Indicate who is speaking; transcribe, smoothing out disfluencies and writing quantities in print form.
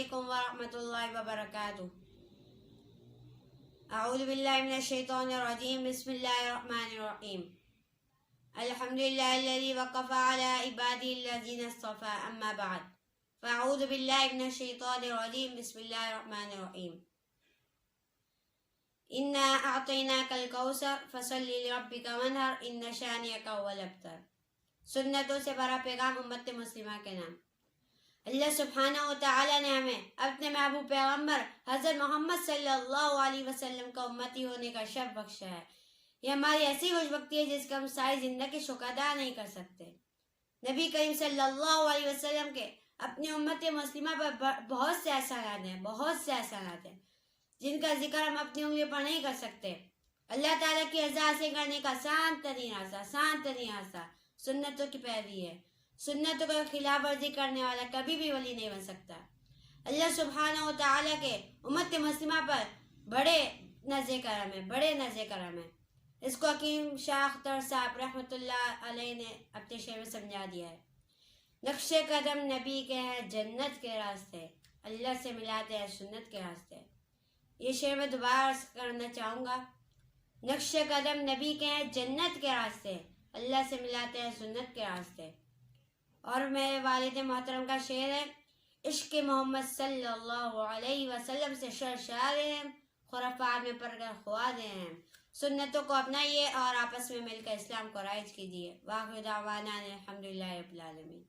Speaker 1: علیکم ورحمۃ اللہ وبرکاتہ۔ اعوذ باللہ من الشیطان الرجیم، بسم اللہ الرحمن الرحیم۔ الحمدللہ الذی وقف علی عبادہ الذین اصطفى، اما بعد فاعوذ باللہ من الشیطان الرجیم، بسم اللہ الرحمن الرحیم۔ انا اعطیناک الکوثر فصل لربک وانحر ان شانئک هو الابتر۔ سنتوں سے بھرا پیغام امت مسلمہ کے نام۔ اللہ سبحانہ و تعالی نے ہمیں اپنے محبوب پیغمبر حضرت محمد صلی اللہ علیہ وسلم کا امتی ہونے کا شرف بخشا ہے۔ یہ ہماری ایسی خوش بختی ہے جس کا ہم ساری زندگی شکر ادا نہیں کر سکتے۔ نبی کریم صلی اللہ علیہ وسلم کے اپنی امت مسلمہ پر بہت سے احسانات ہیں جن کا ذکر ہم اپنی انگلیوں پر نہیں کر سکتے۔ اللہ تعالیٰ کی رضا حاصل کرنے کا آسان ترین راستہ سنتوں کی پیروی ہے۔ سنتوں کا خلاف ورزی کرنے والا کبھی بھی ولی نہیں بن سکتا۔ اللہ سبحانہ و تعالیٰ کے امت مسلمہ پر بڑے ناز کرم ہے۔ اس کو حکیم شاہ اختر صاحب رحمۃ اللہ علیہ نے اپنے شعر میں سمجھا دیا ہے۔ نقش قدم نبی کے ہیں جنت کے راستے، اللہ سے ملاتے ہیں سنت کے راستے۔ یہ شعر میں دوبارہ عرض کرنا چاہوں گا۔ نقش قدم نبی کے ہیں جنت کے راستے، اللہ سے ملاتے ہیں سنت کے راستے۔ اور میرے والد محترم کا شعر ہے، عشق محمد صلی اللہ علیہ وسلم سے سرشار ہیں، خرافات میں پڑ کر خواد ہیں۔ سنتوں کو اپنائیے اور آپس میں مل کر اسلام کو رائج کیجیے۔ واخر دعوانا الحمدللہ رب العالمین۔